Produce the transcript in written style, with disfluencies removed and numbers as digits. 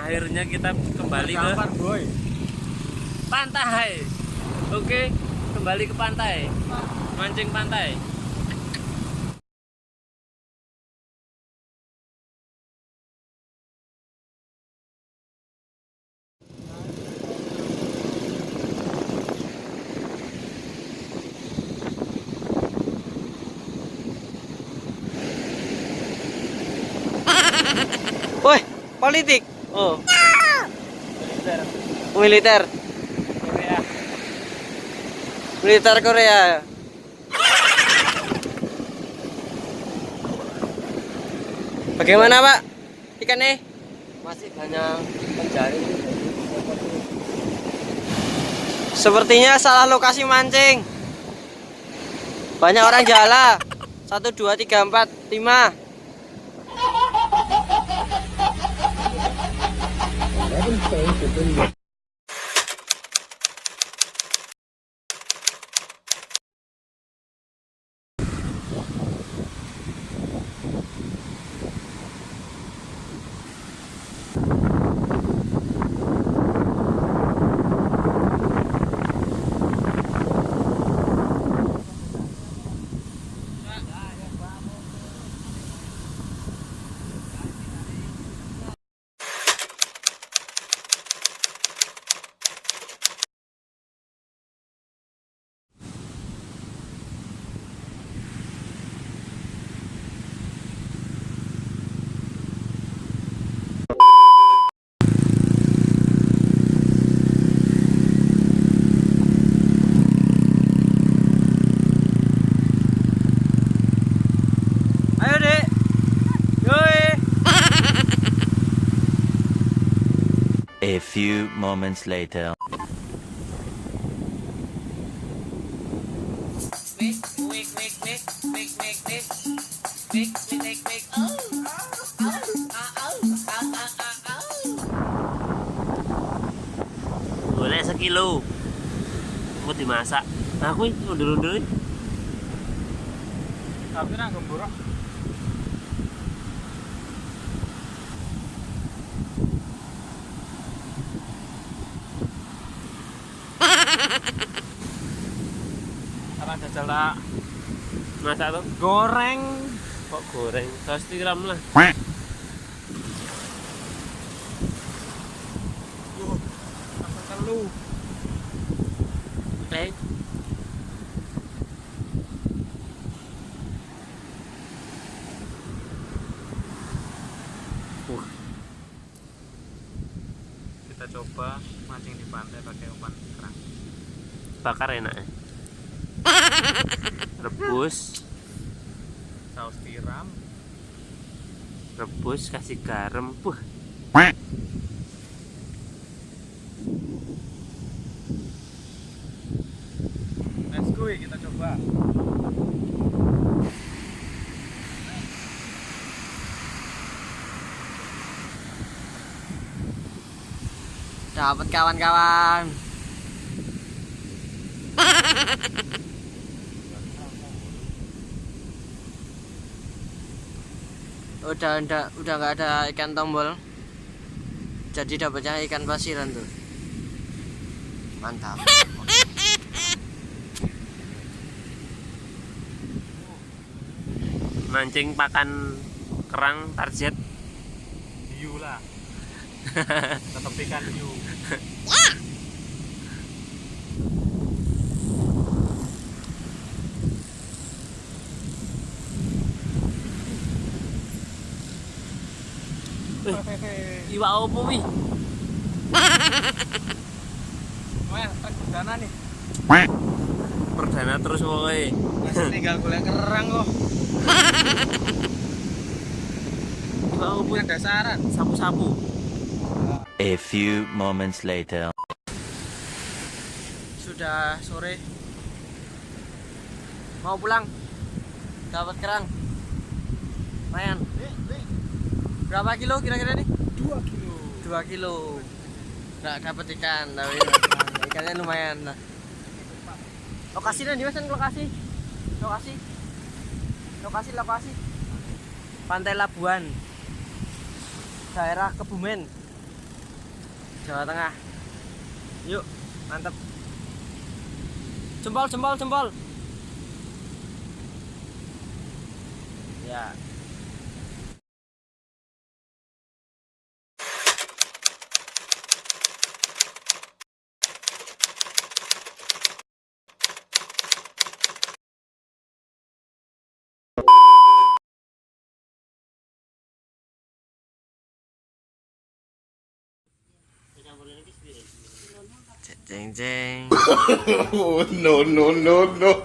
Akhirnya kita kembali ke pantai. Oke, kembali ke pantai. Mancing pantai. Woi, politik. Oh. Militer. Korea. Militer Korea. Bagaimana, Pak? Ikannya? Masih banyak pencari. Sepertinya salah lokasi mancing. Banyak orang jala. 1 2 3 4 5. Ayo, Dek. Yoi. A few moments later. Boleh sekilo. Mau dimasak. Aku undur-undur. Tapi nak gembur. Karena jajal tak Masak tuh. goreng. Kok goreng? Saus tiram lah. Apa telu? Eh, Kita coba mancing di pantai pakai umpan kerang. bakar enak. Rebus, Saus tiram. rebus kasih garam. Puh. Let's go, kita coba. Dapat kawan-kawan. Udah nggak ada ikan tombol. Jadi dapatnya ikan pasiran tuh. Mantap. Mancing pakan kerang target. Hiu lah. Tetap ikan hiu. Iwak opo wi? Wah, perdana nih. Perdana terus pokoknya. Masih tinggal golek kerang kok. Iwak opo Punya dasaran. sapu-sapu. A few moments later. Sudah sore. Mau pulang. Dapat kerang. Lumayan. Berapa kilo kira-kira nih? 2 kilo. 2 kilo. Nggak dapat ikan, tapi ikannya lumayan. Nah. Lokasinya di mana? Lokasi. Pantai Labuan. Daerah Kebumen. Jawa Tengah. Yuk, mantap. Jempol, jempol, jempol. Ya. Jeng jeng. Oh, no, no, no, no.